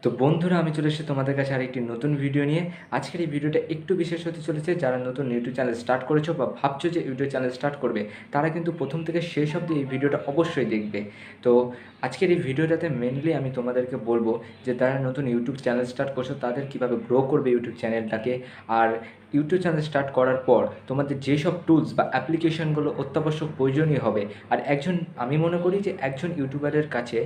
তো বন্ধুরা, আমি চলে এসেছি তোমাদের কাছে আরেকটি নতুন ভিডিও নিয়ে। আজকের এই ভিডিওটা একটু বিশেষ হতে চলেছে। যারা নতুন ইউটিউব চ্যানেল স্টার্ট করেছো বা ভাবছো যে ইউটিউব চ্যানেল স্টার্ট করবে, তারা কিন্তু প্রথম থেকে শেষ অবধি এই ভিডিওটা অবশ্যই দেখবে। তো আজকের এই ভিডিওটাতে মেনলি আমি তোমাদেরকে বলবো যে যারা নতুন ইউটিউব চ্যানেল স্টার্ট করছো তাদের কীভাবে গ্রো করবে ইউটিউব চ্যানেলটাকে। আর ইউটিউব চ্যানেল স্টার্ট করার পর তোমাদের যেসব টুলস বা অ্যাপ্লিকেশনগুলো অত্যাবশ্যক প্রয়োজনীয় হবে, আর আমি মনে করি যে একজন ইউটিউবারের কাছে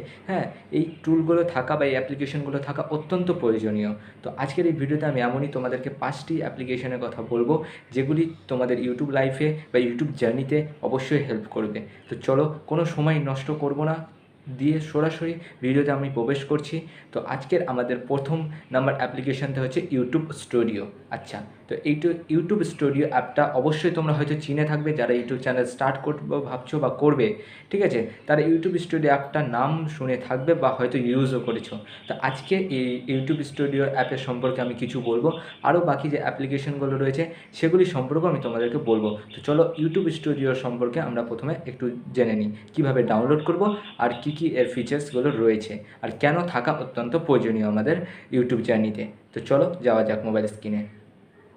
এই টুলগুলো থাকা বা এই অ্যাপ্লিকেশনগুলো থাকা অত্যন্ত প্রয়োজনীয়। তো আজকের এই ভিডিওতে আমি এমনই তোমাদেরকে 5টি অ্যাপ্লিকেশনের কথা বলবো, যেগুলি তোমাদের ইউটিউব লাইফে বা ইউটিউব জার্নিতে অবশ্যই হেল্প করবে। তো চলো, কোনো সময় নষ্ট করব না, দিয়ে সরাসরি ভিডিওতে আমি প্রবেশ করছি। তো আজকের আমাদের প্রথম নাম্বার অ্যাপ্লিকেশনটা হচ্ছে ইউটিউব স্টুডিও। আচ্ছা, তো ইউটিউব স্টুডিও অ্যাপটা অবশ্যই তোমরা হয়তো চিনে থাকবে, যারা ইউটিউব চ্যানেল স্টার্ট করবে ভাবছো বা করবে, ঠিক আছে, তারা ইউটিউব স্টুডিও অ্যাপটার নাম শুনে থাকবে বা হয়তো ইউজও করেছো। তো আজকে এই ইউটিউব স্টুডিও অ্যাপের সম্পর্কে আমি কিছু বলবো, আরও বাকি যে অ্যাপ্লিকেশনগুলো রয়েছে সেগুলি সম্পর্কেও আমি তোমাদেরকে বলবো। তো চলো, ইউটিউব স্টুডিও সম্পর্কে আমরা প্রথমে একটু জেনে নিই, কীভাবে ডাউনলোড করব আর কী এর ফিচার্সগুলো রয়েছে, আর কেন থাকা অত্যন্ত প্রয়োজনীয় আমাদের ইউটিউব জার্নিতে। তো চলো যাওয়া যাক মোবাইল স্ক্রিনে।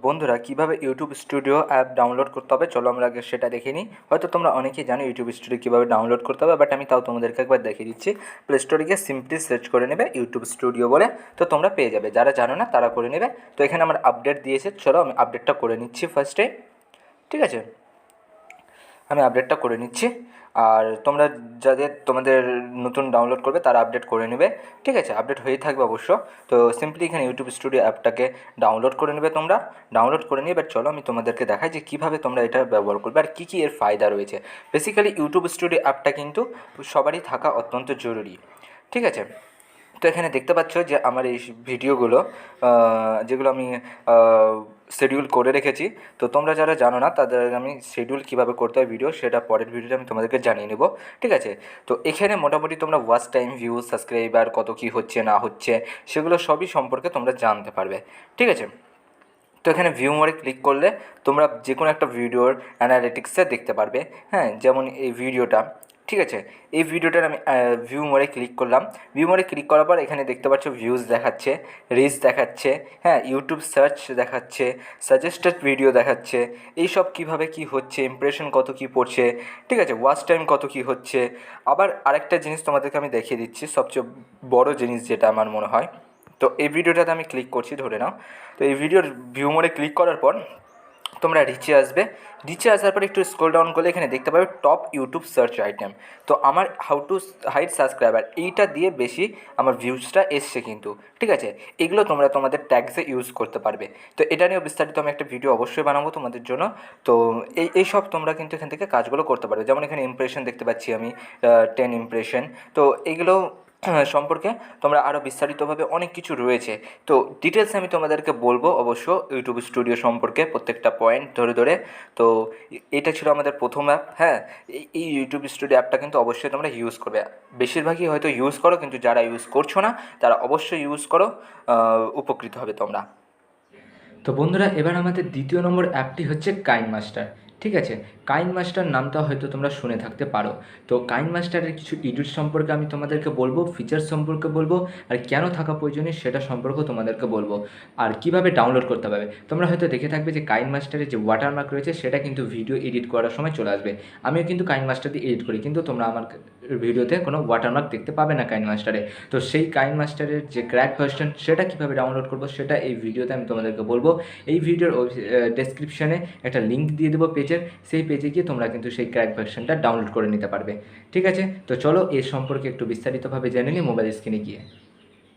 বন্ধুরা, কীভাবে ইউটিউব স্টুডিও অ্যাপ ডাউনলোড করতে হবে চলো আমরা আগে সেটা দেখে নিই। হয়তো তোমরা অনেকেই জানো ইউটিউব স্টুডিও কীভাবে ডাউনলোড করতে হবে, বাট আমি তাও তোমাদেরকে একবার দেখিয়ে দিচ্ছি। প্লে স্টোরে গিয়ে সিম্পলি সার্চ করে নেবে ইউটিউব স্টুডিও বলে, তো তোমরা পেয়ে যাবে। যারা জানো না তারা করে নেবে। তো এখানে আমার আপডেট দিয়েছে, চলো আমি আপডেটটা করে নিচ্ছি ফার্স্টে। ঠিক আছে, আমি আপডেটটা করে নিচ্ছি। আর তোমরা তোমাদের নতুন ডাউনলোড করবে তারা আপডেট করে নেবে। ঠিক আছে, আপডেট হয়েই থাকবে অবশ্য। তো সিম্পলি এখানে ইউটিউব স্টুডিও অ্যাপটাকে ডাউনলোড করে নেবে তোমরা। ডাউনলোড করে নিয়ে এবার চলো আমি তোমাদেরকে দেখাই যে কীভাবে তোমরা এটা ব্যবহার করবে আর কী কী এর ফায়দা রয়েছে। বেসিক্যালি ইউটিউব স্টুডিও অ্যাপটা কিন্তু সবারই থাকা অত্যন্ত জরুরি। ঠিক আছে, তো এখানে দেখতে পাচ্ছ যে আমার এই ভিডিওগুলো যেগুলো আমি শিডিউল করে রেখেছি। তো তোমরা যারা জানো না তাদের আমি শিডিউল কীভাবে করতে হয় ভিডিও, সেটা পরের ভিডিওতে আমি তোমাদেরকে জানিয়ে নেব। ঠিক আছে, তো এখানে মোটামুটি তোমরা ওয়াচ টাইম, ভিউজ, সাবস্ক্রাইবার কত কী হচ্ছে না হচ্ছে সেগুলো সবই সম্পর্কে তোমরা জানতে পারবে। ঠিক আছে, তো এখানে ভিউ মোডে ক্লিক করলে তোমরা যে কোনো একটা ভিডিওর অ্যানালিটিক্সে দেখতে পারবে। হ্যাঁ, যেমন এই ভিডিওটা, ঠিক আছে, এই ভিডিওটার আমি ভিউ মোডে ক্লিক করলাম। ভিউ মোডে ক্লিক করার পর এখানে দেখতে পাচ্ছ ভিউজ দেখাচ্ছে, রিচ দেখাচ্ছে, হ্যাঁ, ইউটিউব সার্চ দেখাচ্ছে, সাজেস্টেড ভিডিও দেখাচ্ছে, এইসব কীভাবে কী হচ্ছে, ইমপ্রেশন কত কী পড়ছে, ঠিক আছে, ওয়াচ টাইম কত কী হচ্ছে। আবার আরেকটা জিনিস তোমাদেরকে আমি দেখিয়ে দিচ্ছি, সবচেয়ে বড় জিনিস যেটা আমার মনে হয়। তো এই ভিডিওটাতে আমি ক্লিক করছি, ধরে নাও। তো এই ভিডিওর ভিউ মোডে ক্লিক করার পর তোমরা রিচে আসবে। রিচে আসার পর একটু স্ক্রল ডাউন করলে এখানে দেখতে পাবে টপ ইউটিউব সার্চ আইটেম। তো আমার হাউ টু হাইড সাবস্ক্রাইবার এইটা দিয়ে বেশি আমার ভিউজটা এসছে কিন্তু। ঠিক আছে, এগুলো তোমরা তোমাদের ট্যাগসে ইউজ করতে পারবে। তো এটা নিয়েও বিস্তারিত আমি একটা ভিডিও অবশ্যই বানাবো তোমাদের জন্য। তো এইসব তোমরা কিন্তু এখান থেকে কাজগুলো করতে পারবে। যেমন এখানে ইমপ্রেশন দেখতে পাচ্ছি আমি, 10 ইমপ্রেশন। তো এইগুলো সম্পর্কে তোমরা আরও বিস্তারিতভাবে অনেক কিছু রয়েছে। তো ডিটেলস আমি তোমাদেরকে বলবো অবশ্য ইউটিউব স্টুডিও সম্পর্কে প্রত্যেকটা পয়েন্ট ধরে ধরে। তো এটা ছিল আমাদের প্রথম অ্যাপ। হ্যাঁ, এই ইউটিউব স্টুডিও অ্যাপটা কিন্তু অবশ্যই তোমরা ইউজ করবে। বেশিরভাগই হয়তো ইউজ করো, কিন্তু যারা ইউজ করছো না তারা অবশ্যই ইউজ করো, উপকৃত হবে তোমরা। তো বন্ধুরা, এবার আমাদের দ্বিতীয় নম্বর অ্যাপটি হচ্ছে কাইন মাস্টার। ঠিক আছে, কাইন মাস্টার নামটা হয়তো তোমরা শুনে থাকতে পারো। তো কাইন মাস্টারের কিছু এডিট সম্পর্কে আমি তোমাদেরকে বলবো, ফিচার্স সম্পর্কে বলবো, আর কেন থাকা প্রয়োজনীয় সেটা সম্পর্কেও তোমাদেরকে বলবো, আর কিভাবে ডাউনলোড করতে পারবে। তোমরা হয়তো দেখে থাকবে যে কাইন মাস্টারের যে ওয়াটারমার্ক রয়েছে সেটা কিন্তু ভিডিও এডিট করার সময় চলে আসবে। আমিও কিন্তু কাইন মাস্টার দিয়ে এডিট করি, কিন্তু তোমরা আমার ভিডিওতে কোনো ওয়াটারমার্ক দেখতে পাবে না কাইন মাস্টারে। তো সেই কাইন মাস্টারের যে ক্র্যাক ভার্সন সেটা কীভাবে ডাউনলোড করবো সেটা এই ভিডিওতে আমি তোমাদেরকে বলবো। এই ভিডিওর ডেসক্রিপশানে একটা লিঙ্ক দিয়ে দেবো পেজের, সেই পেজে গিয়ে তোমরা কিন্তু সেই ক্র্যাক ভার্সনটা ডাউনলোড করে নিতে পারবে। ঠিক আছে, তো চলো এর সম্পর্কে একটু বিস্তারিতভাবে জেনে নিই মোবাইল স্ক্রিনে গিয়ে।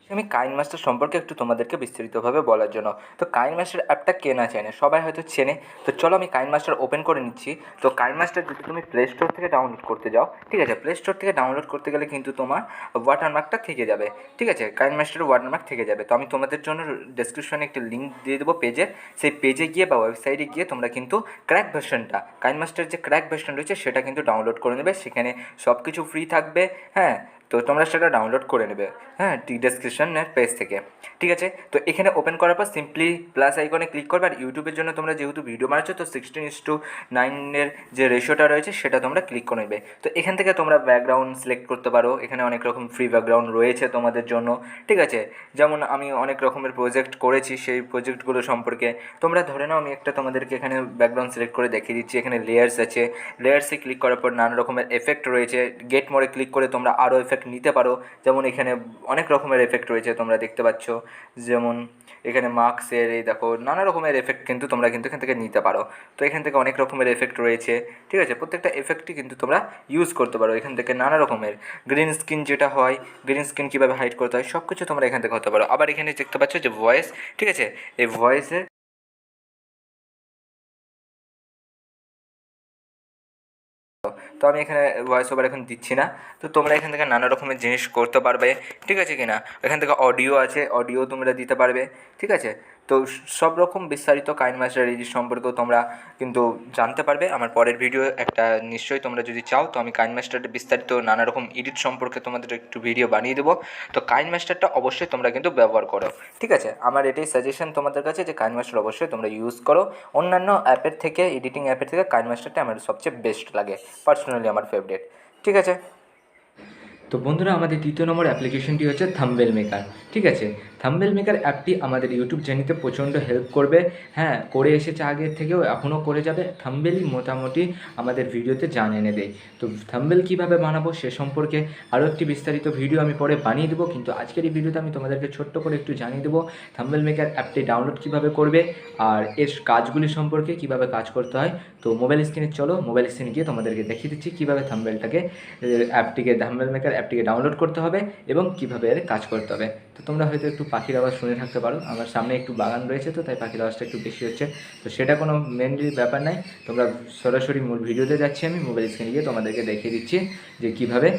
আমি কাইন মাস্টার সম্পর্কে একটু তোমাদেরকে বিস্তারিতভাবে বলার জন্য। তো কাইন মাস্টার অ্যাপটা কে না চেনে, সবাই হয়তো চেনে। তো চলো আমি কাইন মাস্টার ওপেন করে নিচ্ছি। তো কাইন মাস্টার যদি তুমি প্লে স্টোর থেকে ডাউনলোড করতে যাও, ঠিক আছে, প্লে স্টোর থেকে ডাউনলোড করতে গেলে কিন্তু তোমার ওয়াটারমার্কটা থেকে যাবে। ঠিক আছে, কাইন মাস্টারের ওয়াটারমার্ক থেকে যাবে। তো আমি তোমাদের জন্য ডেসক্রিপশনে একটা লিঙ্ক দিয়ে দেবো পেজের, সেই পেজে গিয়ে বা ওয়েবসাইটে গিয়ে তোমরা কিন্তু ক্র্যাক ভার্সনটা, কাইন মাস্টারের যে ক্র্যাক ভার্সন রয়েছে সেটা কিন্তু ডাউনলোড করে নেবে। সেখানে সব কিছু ফ্রি থাকবে। হ্যাঁ, তো তোমরা সেটা ডাউনলোড করে নেবে, হ্যাঁ, ডেসক্রিপশনের পেজ থেকে, ঠিক আছে। তো এখানে ওপেন করার পর সিম্পলি প্লাস আইকনে ক্লিক করবে। আর ইউটিউবের জন্য তোমরা যেহেতু ভিডিও বানাচ্ছো তো 16:9 যে রেশিওটা রয়েছে সেটা তোমরা ক্লিক করে নেবে। তো এখান থেকে তোমরা ব্যাকগ্রাউন্ড সিলেক্ট করতে পারো, এখানে অনেক রকম ফ্রি ব্যাকগ্রাউন্ড রয়েছে তোমাদের জন্য, ঠিক আছে। যেমন আমি অনেক রকমের প্রজেক্ট করেছি, সেই প্রজেক্টগুলো সম্পর্কে তোমরা ধরে নাও আমি একটা তোমাদেরকে এখানে ব্যাকগ্রাউন্ড সিলেক্ট করে দেখিয়ে দিচ্ছি। এখানে লেয়ার্স আছে, লেয়ার্সে ক্লিক করার পর নানা রকমের এফেক্ট রয়েছে। গেট মোডে ক্লিক করে তোমরা আরও এফেক্ট নিতে পারো, যেমন এখানে অনেক রকমের এফেক্ট রয়েছে তোমরা দেখতে পাচ্ছ। যেমন এখানে মার্কসের এই দেখো নানা রকমের এফেক্ট কিন্তু তোমরা কিন্তু এখান থেকে নিতে পারো। তো এখান থেকে অনেক রকমের এফেক্ট রয়েছে, ঠিক আছে। প্রত্যেকটা এফেক্টই কিন্তু তোমরা ইউজ করতে পারো এখান থেকে। নানা রকমের গ্রিন স্ক্রিন যেটা হয়, গ্রিন স্ক্রিন কীভাবে হাইড করতে হয় সব কিছু তোমরা এখান থেকে হতে পারো। আবার এখানে দেখতে পাচ্ছ যে ভয়েস, ঠিক আছে, এই ভয়েসের তো আমি এখানে ভয়েস ওভার এখন দিচ্ছি না। তো তোমরা এখান থেকে নানা রকমের জিনিস করতে পারবে, ঠিক আছে কি না। এখান থেকে অডিও আছে, অডিও তোমরা দিতে পারবে, ঠিক আছে। তো সব রকম বিস্তারিত কাইনমাস্টার এডিট সম্পর্কেও তোমরা কিন্তু জানতে পারবে আমার পরের ভিডিও একটা। নিশ্চয়ই তোমরা যদি চাও তো আমি কাইনমাস্টারের বিস্তারিত নানা রকম এডিট সম্পর্কে তোমাদের একটু ভিডিও বানিয়ে দেবো। তো কাইনমাস্টারটা অবশ্যই তোমরা কিন্তু ব্যবহার করো, ঠিক আছে। আমার এটাই সাজেশন তোমাদের কাছে যে কাইনমাস্টার অবশ্যই তোমরা ইউজ করো। অন্যান্য অ্যাপের থেকে, এডিটিং অ্যাপের থেকে কাইনমাস্টারটা আমার সবচেয়ে বেস্ট লাগে, পার্সোনালি আমার ফেভারিট, ঠিক আছে। তো বন্ধুরা, আমাদের তৃতীয় নম্বর অ্যাপ্লিকেশনটি হচ্ছে থাম্বনেল মেকার, ঠিক আছে। থাম্বনেল মেকার অ্যাপটি আমাদের ইউটিউব জার্নিতে প্রচণ্ড হেল্প করবে, হ্যাঁ, করে এসেছে আগের থেকেও, এখনও করে যাবে। থাম্বনেলই মোটামুটি আমাদের ভিডিওতে জান এনে দেয়। তো থাম্বনেল কীভাবে বানাবো সে সম্পর্কে আরও একটি বিস্তারিত ভিডিও আমি পরে বানিয়ে দেবো, কিন্তু আজকের এই ভিডিওতে আমি তোমাদেরকে ছোট্ট করে একটু জানিয়ে দেবো থাম্বনেল মেকার অ্যাপটি ডাউনলোড কীভাবে করবে আর এর কাজগুলি সম্পর্কে কীভাবে কাজ করতে হয়। তো মোবাইল স্ক্রিনে চলো, মোবাইল স্ক্রিনে গিয়ে তোমাদেরকে দেখিয়ে দিচ্ছি কীভাবে থাম্বনেলটাকে থাম্বনেল মেকার অ্যাপটিকে ডাউনলোড করতে হবে এবং কীভাবে এর কাজ করতে হবে। তো তোমরা হয়তো একটু পাখির আওয়াজ শুনে থাকতে পারো, আমার সামনে একটু বাগান রয়েছে তো তাই পাখির আওয়াজটা একটু বেশি হচ্ছে। তো সেটা কোনো মেনলি ব্যাপার নাই, তোমরা সরাসরি মূল ভিডিওতে যাচ্ছি, আমি মোবাইল স্ক্রিনে গিয়ে তোমাদেরকে দেখিয়ে দিচ্ছি যে কীভাবে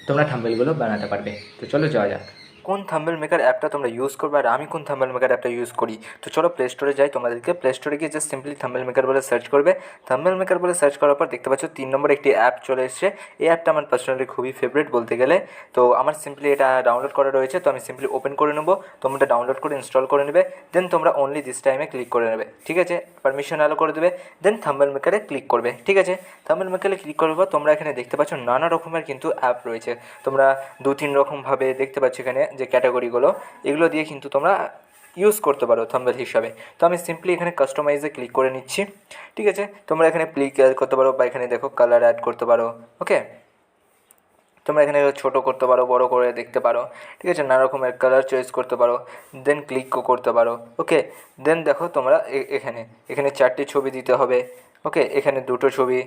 তোমরা থাম্বনেলগুলো বানাতে পারবে। তো চলো যাওয়া যাক। কোন থাম্বনেল মেকার অ্যাপটা তোমরা ইউজ করবে আর আমি কোন থাম্বনেল মেকার অ্যাপটা ইউজ করি। তো চলো প্লে স্টোরে যাই, তোমাদেরকে প্লে স্টোরে গিয়ে জাস্ট সিম্পলি থাম্বনেল মেকার বলে সার্চ করবে। থাম্বনেল মেকার বলে সার্চ করার পর দেখতে পাচ্ছ 3 নম্বরে একটি অ্যাপ চলে এসেছে। এই অ্যাপটা আমার পার্সোনালি খুবই ফেভারিট বলতে গেলে। তো আমার সিম্পলি এটা ডাউনলোড করা রয়েছে, তো আমি সিম্পলি ওপেন করে নেবো। তোমরা ডাউনলোড করে ইনস্টল করে নেবে, দেন তোমরা অনলি দিস টাইমে ক্লিক করে নেবে, ঠিক আছে। পারমিশন অ্যালো করে দেবে, দেন থাম্বনেল মেকারে ক্লিক করবে, ঠিক আছে। থাম্বনেল মেকারে ক্লিক করার পর তোমরা এখানে দেখতে পাচ্ছ নানা রকমের কিন্তু অ্যাপ রয়েছে। তোমরা 2-3 রকমভাবে দেখতে পাচ্ছ এখানে যে ক্যাটাগরিগুলো, এগুলো দিয়ে কিন্তু তোমরা ইউজ করতে পারো থাম্বনেল হিসাবে। তো আমি সিম্পলি এখানে কাস্টমাইজে ক্লিক করে নিচ্ছি, ঠিক আছে। তোমরা এখানে ক্লিক করতে পারো বা এখানে দেখো কালার অ্যাড করতে পারো, ওকে। তোমরা এখানে ছোটো করতে পারো, বড় করে দেখতে পারো, ঠিক আছে। নানা রকমের কালার চয়েস করতে পারো, দেন ক্লিকও করতে পারো, ওকে। দেন দেখো তোমরা এখানে এখানে 4টি ছবি দিতে হবে, ওকে। এখানে 2টো ছবি,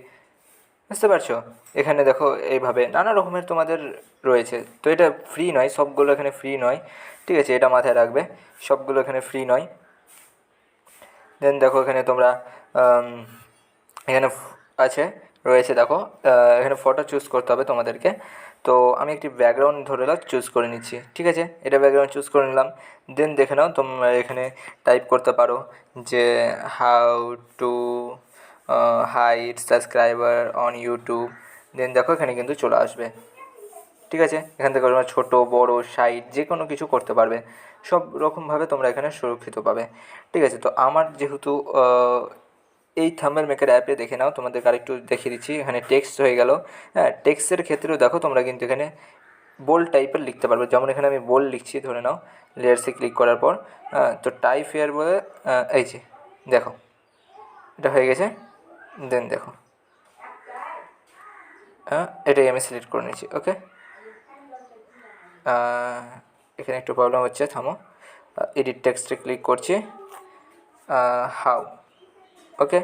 বুঝতে পারছো। এখানে দেখো এইভাবে নানা রকমের তোমাদের রয়েছে। তো এটা ফ্রি নয়, সবগুলো এখানে ফ্রি নয়, ঠিক আছে, এটা মাথায় রাখবে, সবগুলো এখানে ফ্রি নয়। দেন দেখো এখানে তোমরা এখানে আছে রয়েছে, দেখো এখানে ফটো চুজ করতে হবে তোমাদেরকে। তো আমি একটি ব্যাকগ্রাউন্ড ধরে চুজ করে নিচ্ছি, ঠিক আছে। এটা ব্যাকগ্রাউন্ড চুজ করে নিলাম। দেন দেখে নাও তোমরা এখানে টাইপ করতে পারো যে how to hide subscriber on YouTube. Then দেখো এখানে কিন্তু চলে আসবে, ঠিক আছে। এখান থেকে তোমরা ছোটো বড়ো সাইড যে কোনো কিছু করতে পারবে, সব রকমভাবে তোমরা এখানে সুরক্ষিত পাবে, ঠিক আছে। তো আমার যেহেতু এই থাম্বনেল মেকার অ্যাপে দেখে নাও, তোমাদেরকে আরেকটু দেখিয়ে দিচ্ছি। এখানে টেক্সট হয়ে গেল, হ্যাঁ। টেক্সটের ক্ষেত্রেও দেখো তোমরা কিন্তু এখানে বোল্ড টাইপের লিখতে পারবে, যেমন এখানে আমি বোল্ড লিখছি ধরে নাও, লেয়ার্সে ক্লিক করার পর, হ্যাঁ। তো টাইপ হেয়ার বলে এই যে দেখো এটা হয়ে গেছে। দেন দেখো এটাই আমি সিলেক্ট করে নিচ্ছি, ওকে। এখানে একটু প্রবলেম হচ্ছে, থামো। এডিট টেক্সটে ক্লিক করছি, হাউ, ওকে।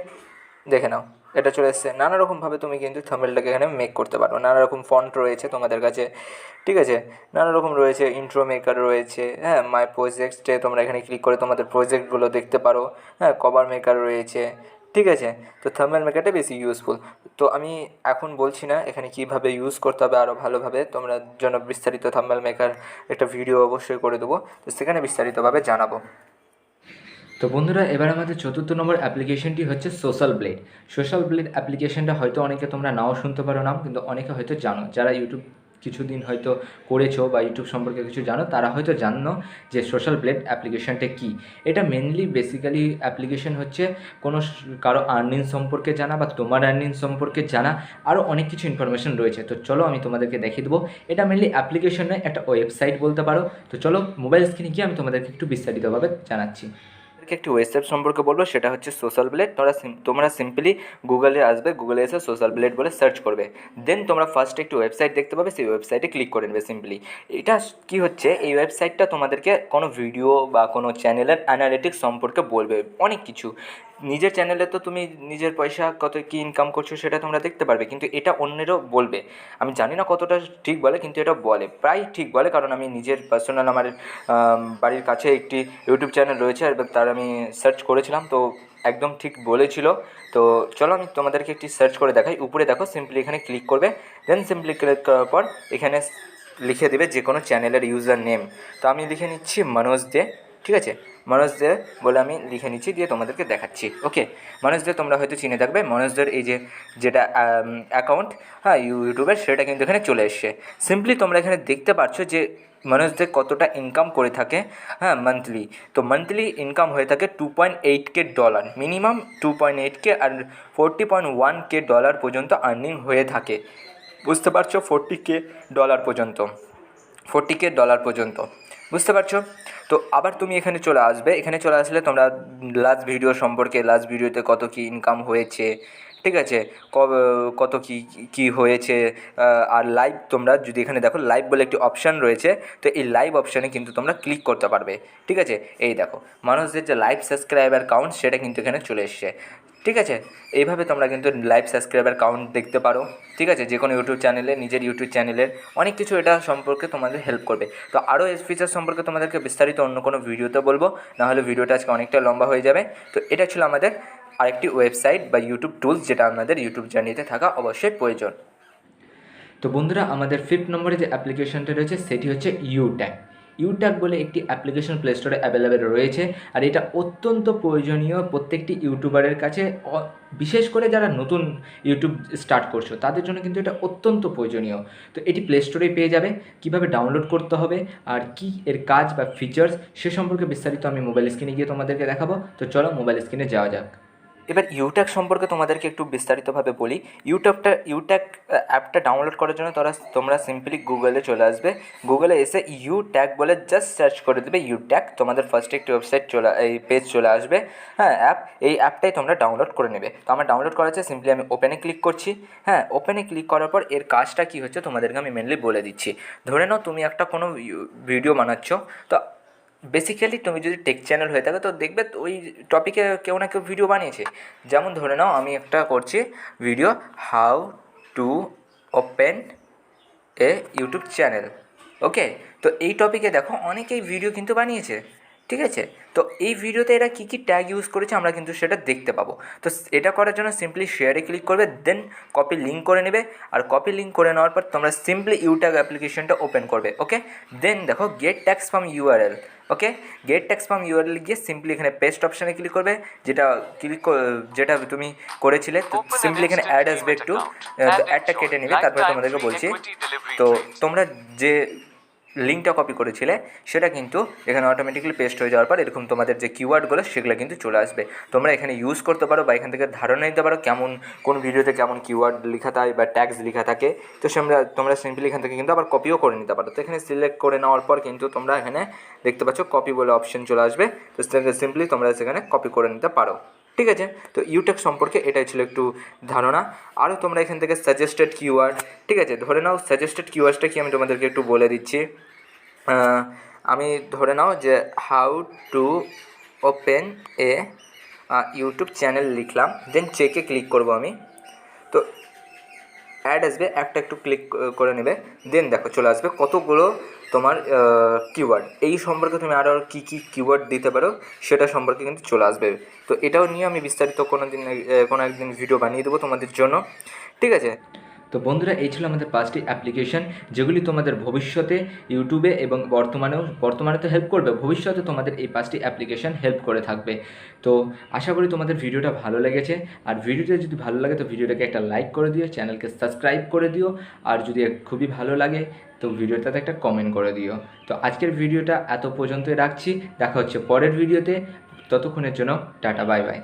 দেখে নাও এটা চলে এসছে। নানা রকমভাবে তুমি কিন্তু থাম্বনেলটাকে এখানে মেক করতে পারো। নানা রকম ফন্ট রয়েছে তোমাদের কাছে, ঠিক আছে। নানা রকম রয়েছে, ইন্ট্রো মেকার রয়েছে, হ্যাঁ। মাই প্রজেক্টসে তোমরা এখানে ক্লিক করে তোমাদের প্রজেক্টগুলো দেখতে পারো, হ্যাঁ। কভার মেকার রয়েছে, ঠিক আছে। তো থাম্বনেল মেকারটা বেশি ইউজফুল। তো আমি এখন বলছি না এখানে কীভাবে ইউজ করতে হবে আরও ভালোভাবে, তোমরা জন্য বিস্তারিত থাম্বনেল মেকার একটা ভিডিও অবশ্যই করে দেবো, তো সেখানে বিস্তারিতভাবে জানাবো। তো বন্ধুরা, এবার আমাদের 4র্থ নম্বর অ্যাপ্লিকেশনটি হচ্ছে সোশ্যাল ব্লেড। সোশ্যাল ব্লেড অ্যাপ্লিকেশনটা হয়তো অনেকে তোমরা নাও শুনতে পারো নাম, কিন্তু অনেকে হয়তো জানো যারা ইউটিউব কিছুদিন হয়তো করেছো বা ইউটিউব সম্পর্কে কিছু জানো, তারা হয়তো জানো যে সোশ্যাল ব্লেড অ্যাপ্লিকেশনটা কী। এটা মেনলি বেসিক্যালি অ্যাপ্লিকেশন হচ্ছে কোনো কারো আর্নিং সম্পর্কে জানা বা তোমার আর্নিং সম্পর্কে জানা, আরও অনেক কিছু ইনফরমেশন রয়েছে। তো চলো আমি তোমাদেরকে দেখিয়ে দেবো। এটা মেনলি অ্যাপ্লিকেশন নয়, একটা ওয়েবসাইট বলতে পারো। তো চলো মোবাইল স্ক্রিনে গিয়ে আমি তোমাদেরকে একটু বিস্তারিতভাবে জানাচ্ছি। একটি ওয়েবসাইট সম্পর্কে বলবো, সেটা হচ্ছে সোশ্যাল ব্লেড। তোমরা সিম্পলি গুগলে আসবে, গুগলে এসে সোশ্যাল ব্লেড বলে সার্চ করবে। দেন তোমরা ফার্স্ট একটি ওয়েবসাইট দেখতে পাবে, সেই ওয়েবসাইটে ক্লিক করে নেবে সিম্পলি। এটা কি হচ্ছে, এই ওয়েবসাইটটা তোমাদেরকে কোনো ভিডিও বা কোনো চ্যানেলের অ্যানালিটিক্স সম্পর্কে বলবে অনেক কিছু। নিজের চ্যানেলে তো তুমি নিজের পয়সা কত কী ইনকাম করছো সেটা তোমরা দেখতে পারবে, কিন্তু এটা অন্যেরও বলবে। আমি জানি না কতটা ঠিক বলে, কিন্তু এটা বলে, প্রায় ঠিক বলে, কারণ আমি নিজের পার্সোনাল আমার বাড়ির কাছে একটি ইউটিউব চ্যানেল রয়েছে, আর তার আমি সার্চ করেছিলাম, তো একদম ঠিক বলেছিল। তো চলো আমি তোমাদেরকে একটি সার্চ করে দেখাই। উপরে দেখো, সিম্পলি এখানে ক্লিক করবে। দেন সিম্পলি ক্লিক করার পর এখানে লিখে দেবে যে কোনো চ্যানেলের ইউজার নেম। তো আমি লিখে নিচ্ছি মনোজ দে, ঠিক আছে, মনোজ দে বলে আমি লিখে নিচ্ছি, দিয়ে তোমাদেরকে দেখাচ্ছি। ওকে, মনোজ দে তোমরা হয়তো চিনে থাকবে, মনোজদের এই যে যেটা অ্যাকাউন্ট, হ্যাঁ, ইউটিউবের, সেটা কিন্তু এখানে চলে এসছে। সিম্পলি তোমরা এখানে দেখতে পাচ্ছ যে মানুষদের কতটা ইনকাম করে থাকে, হ্যাঁ, মান্থলি। তো মান্থলি ইনকাম হয়ে থাকে $2.8K, মিনিমাম 2.8K, আর $40.1K পর্যন্ত আর্নিং হয়ে থাকে। বুঝতে পারছো, $40K পর্যন্ত, $40K পর্যন্ত, বুঝতে পারছো। তো আবার তুমি এখানে চলে আসবে, এখানে চলে আসলে তোমরা লাস্ট ভিডিও সম্পর্কে, লাস্ট ভিডিওতে কত কী ইনকাম হয়েছে, ঠিক আছে, কত কী হয়েছে, আর লাইভ, তোমরা যদি এখানে দেখো লাইভ বলে একটি অপশান রয়েছে, তো এই লাইভ অপশানে কিন্তু তোমরা ক্লিক করতে পারবে, ঠিক আছে। এই দেখো মানুষদের যে লাইভ সাবস্ক্রাইবার কাউন্ট, সেটা কিন্তু এখানে চলে এসছে, ঠিক আছে। এইভাবে তোমরা কিন্তু লাইভ সাবস্ক্রাইবার কাউন্ট দেখতে পারো, ঠিক আছে, যে কোনো ইউটিউব চ্যানেলে, নিজের ইউটিউব চ্যানেলের অনেক কিছু এটা সম্পর্কে তোমাদের হেল্প করবে। তো আরও এই ফিচার সম্পর্কে তোমাদেরকে বিস্তারিত অন্য কোনো ভিডিওতে বলবো, নাহলে ভিডিওটা আজকে অনেকটা লম্বা হয়ে যাবে। তো এটা ছিল আমাদের আরেকটি ওয়েবসাইট বা ইউটিউব টুলস, যেটা আমাদের ইউটিউব জার্নিতে থাকা অবশ্যই প্রয়োজন। তো বন্ধুরা, আমাদের 5th নম্বরে যে অ্যাপ্লিকেশনটা রয়েছে সেটি হচ্ছে ইউট্যাগ। ইউট্যাগ বলে একটি অ্যাপ্লিকেশন প্লে স্টোরে অ্যাভেলেবেল রয়েছে, আর এটা অত্যন্ত প্রয়োজনীয় প্রত্যেকটি ইউটিউবারের কাছে, বিশেষ করে যারা নতুন ইউটিউব স্টার্ট করছো তাদের জন্য কিন্তু এটা অত্যন্ত প্রয়োজনীয়। তো এটি প্লে স্টোরেই পেয়ে যাবে। কীভাবে ডাউনলোড করতে হবে আর কি এর কাজ বা ফিচার্স, সে সম্পর্কে বিস্তারিত আমি মোবাইল স্ক্রিনে গিয়ে তোমাদেরকে দেখাবো। তো চলো মোবাইল স্ক্রিনে যাওয়া যাক। এবার ইউট্যাগ সম্পর্কে তোমাদেরকে একটু বিস্তারিতভাবে বলি। ইউট্যাগ অ্যাপটা ডাউনলোড করার জন্য তোমরা সিম্পলি গুগলে চলে আসবে। গুগলে এসে ইউট্যাগ বলে জাস্ট সার্চ করে দেবে ইউট্যাগ, তোমাদের ফার্স্টে একটি ওয়েবসাইট এই পেজ চলে আসবে, হ্যাঁ, এই অ্যাপটাই তোমরা ডাউনলোড করে নেবে। তো আমার ডাউনলোড করা আছে, সিম্পলি আমি ওপেনে ক্লিক করছি। হ্যাঁ, ওপেনে ক্লিক করার পর এর কাজটা কী হচ্ছে তোমাদেরকে আমি মেনলি বলে দিচ্ছি। ধরে নাও তুমি একটা কোনো ভিডিও বানাচ্ছ, তো বেসিক্যালি তুমি যদি টেক চ্যানেল হয়ে থাকে তো দেখবে ওই টপিকে কেউ না কেউ ভিডিও বানিয়েছে। যেমন ধরে নাও আমি একটা করছি video, how to open a YouTube channel, okay. তো এই টপিকে দেখো অনেকেই ভিডিও কিন্তু বানিয়েছে, ঠিক আছে। তো এই ভিডিওতে এরা কী কী ট্যাগ ইউজ করেছে আমরা কিন্তু সেটা দেখতে পাবো। তো এটা করার জন্য সিম্পলি শেয়ারে ক্লিক করবে, দেন কপি লিঙ্ক করে নেবে, আর কপি লিঙ্ক করে নেওয়ার পর তোমরা সিম্পলি ইউট্যাগ অ্যাপ্লিকেশনটা ওপেন করবে, ওকে। দেন দেখো get tags from URL, okay. Get tags from URL গিয়ে সিম্পলি এখানে পেস্ট অপশানে ক্লিক করবে, যেটা তুমি করেছিলে। তো সিম্পলি এখানে অ্যাড আসবে একটু, তো অ্যাডটা কেটে নেবে, তারপরে তোমাদেরকে বলছি। তো তোমরা যে লিঙ্কটা কপি করেছিলে সেটা কিন্তু এখানে অটোমেটিক্যালি পেস্ট হয়ে যাওয়ার পর এরকম তোমাদের যে কিওয়ার্ডগুলো সেগুলো কিন্তু চলে আসবে। তোমরা এখানে ইউজ করতে পারো বা এখান থেকে ধারণা নিতে পারো কেমন কোন ভিডিওতে কেমন কিওয়ার্ড লেখা থাকে বা ট্যাগস লেখা থাকে। তো তোমরা সিম্পলি এখান থেকে কিন্তু আবার কপিও করে নিতে পারো। তো এখানে সিলেক্ট করে নেওয়ার পর কিন্তু তোমরা এখানে দেখতে পাচ্ছ কপি বলে অপশন চলে আসবে। তো সিম্পলি তোমরা সেখানে কপি করে নিতে পারো, ঠিক আছে। তো ইউট্যাগ সম্পর্কে এটাই ছিল একটু ধারণা। আরও তোমরা এখান থেকে সাজেস্টেড কিওয়ার্ড, ঠিক আছে, ধরে নাও সাজেস্টেড কিওয়ার্ডটা কি আমি তোমাদেরকে একটু বলে দিচ্ছি। আমি ধরে নাও যে how to open a YouTube channel লিখলাম, দেন চেকে ক্লিক করব আমি। তো অ্যাড আসবে, একটা একটু ক্লিক করে নেবে, দেন দেখো চলে আসবে কতগুলো তোমার কিওয়ার্ড। এই সম্পর্কে তুমি আরও কী কী কিওয়ার্ড দিতে পারো সেটা সম্পর্কে কিন্তু চলে আসবে। তো এটাও নিয়ে আমি বিস্তারিত কোনো একদিন ভিডিও বানিয়ে দেবো তোমাদের জন্য, ঠিক আছে। তো বন্ধুরা, এই ছিল আমাদের 5টি অ্যাপ্লিকেশন, যেগুলি তোমাদের ভবিষ্যতে ইউটিউবে এবং বর্তমানে তো হেল্প করবে, ভবিষ্যতে তোমাদের এই 5টি অ্যাপ্লিকেশন হেল্প করে থাকবে। তো আশা করি তোমাদের ভিডিওটা ভালো লেগেছে। আর ভিডিওটা যদি ভালো লাগে তো ভিডিওটাকে একটা লাইক করে দিও, চ্যানেলকে সাবস্ক্রাইব করে দিও, আর যদি খুবই ভালো লাগে তো ভিডিওটাতে একটা কমেন্ট করে দিও। তো আজকের ভিডিওটা এত পর্যন্তই রাখছি, দেখা হচ্ছে পরের ভিডিওতে। ততক্ষণের জন্য টাটা, বাই বাই।